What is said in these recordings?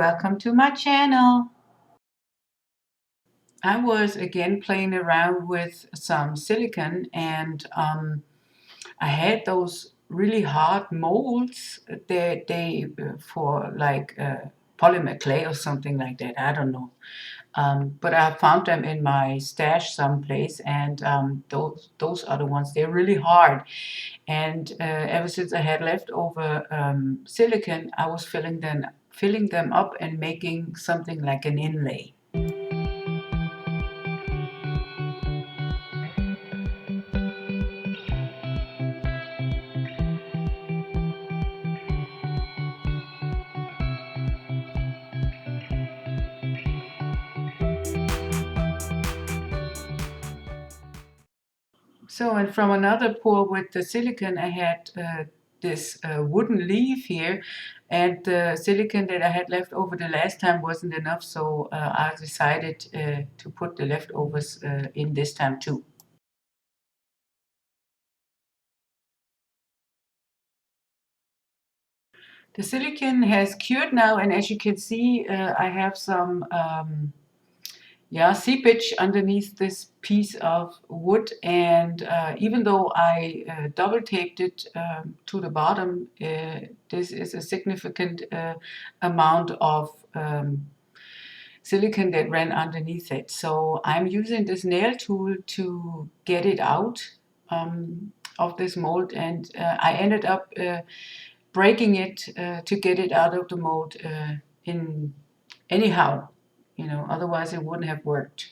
welcome to my channel. I was again playing around with some silicone and I had those really hard molds they for like polymer clay or something like that. I don't know. But I found them in my stash someplace, and those are the ones. They're really hard, and ever since I had leftover silicone, I was filling them up and making something like an inlay. So, and from another pour with the silicone, I had this wooden leaf here, and the silicone that I had left over the last time wasn't enough, so I decided to put the leftovers in this time too. The silicone has cured now, and as you can see, I have some seepage underneath this piece of wood, and even though I double taped it to the bottom, this is a significant amount of silicone that ran underneath it. So I'm using this nail tool to get it out of this mold, and I ended up breaking it to get it out of the mold in anyhow, otherwise it wouldn't have worked.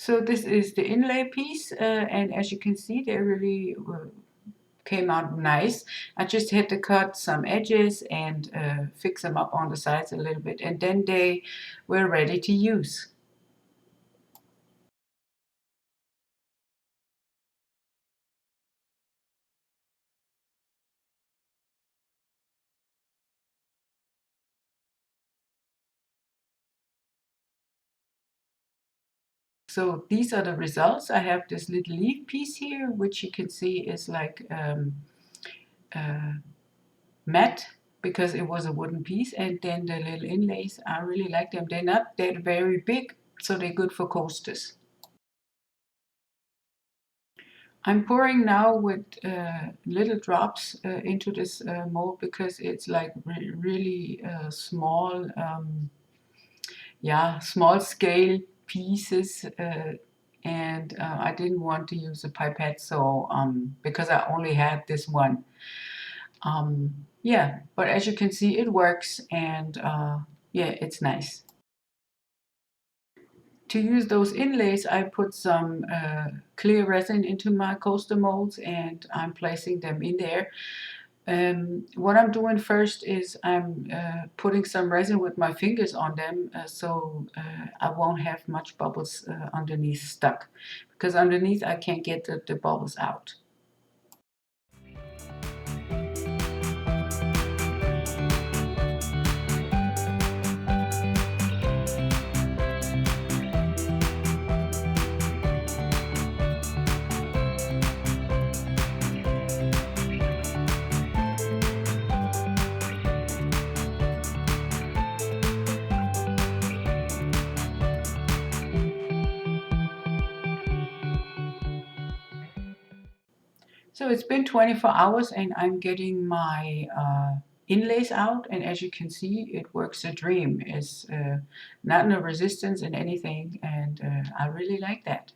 So this is the inlay piece, and as you can see, they really came out nice. I just had to cut some edges and fix them up on the sides a little bit, and then they were ready to use. So these are the results. I have this little leaf piece here, which you can see is like matte because it was a wooden piece, and then the little inlays, I really like them. They're not that very big, so they're good for coasters. I'm pouring now with little drops into this mold because it's like really small, small scale pieces, and I didn't want to use a pipette, so because I only had this one. But as you can see, it works, and it's nice. To use those inlays, I put some clear resin into my coaster molds, and I'm placing them in there. What I'm doing first is I'm putting some resin with my fingers on them, so I won't have much bubbles underneath stuck, because underneath I can't get the bubbles out. So it's been 24 hours and I'm getting my inlays out, and as you can see, it works a dream. It's not no resistance in anything, and I really like that.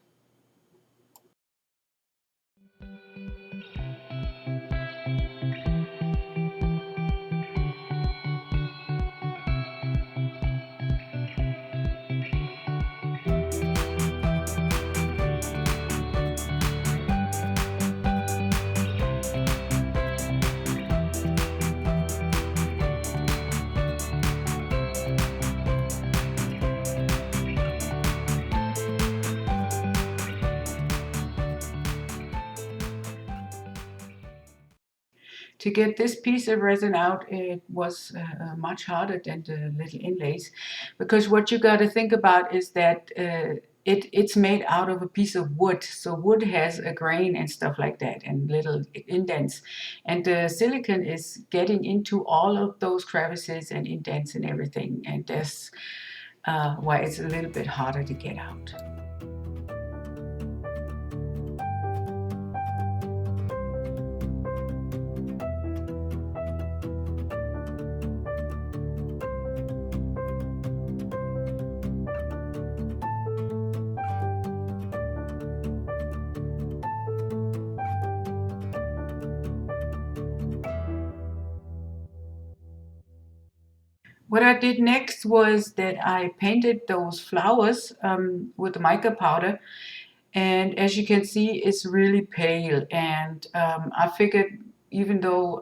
to get this piece of resin out, it was much harder than the little inlays, because what you got to think about is that it's made out of a piece of wood, so wood has a grain and stuff like that and little indents, and the silicone is getting into all of those crevices and indents and everything, and that's why it's a little bit harder to get out. What I did next was that I painted those flowers with the mica powder, and as you can see, it's really pale, and I figured even though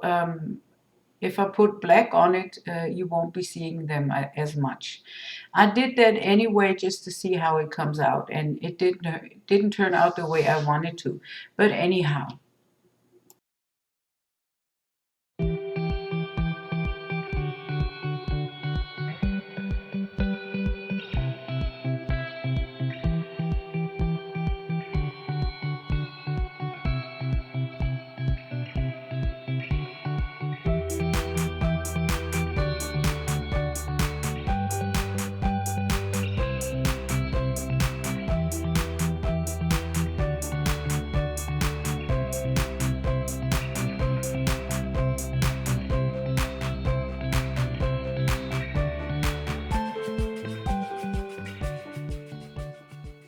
if I put black on it, you won't be seeing them as much. I did that anyway just to see how it comes out, and it didn't turn out the way I wanted to, but anyhow.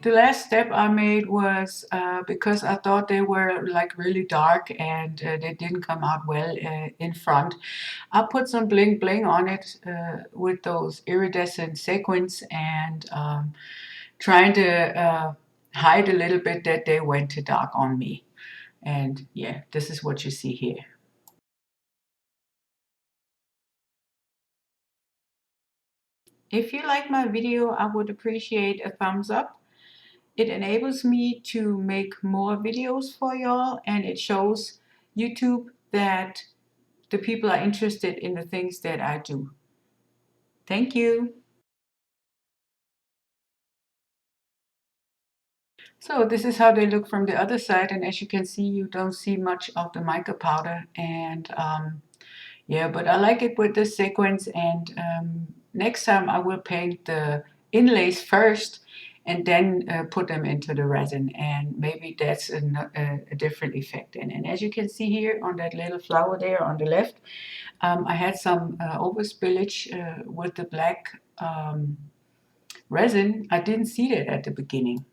The last step I made was because I thought they were like really dark and they didn't come out well in front. I put some bling bling on it with those iridescent sequins, and trying to hide a little bit that they went too dark on me. And yeah, this is what you see here. If you like my video, I would appreciate a thumbs up. It enables me to make more videos for y'all, and it shows YouTube that the people are interested in the things that I do. Thank you. So this is how they look from the other side, and as you can see, you don't see much of the mica powder, and yeah, but I like it with the sequins, and next time I will paint the inlays first and then put them into the resin, and maybe that's a different effect. And as you can see here on that little flower there on the left, I had some overspillage with the black resin. I didn't see that at the beginning.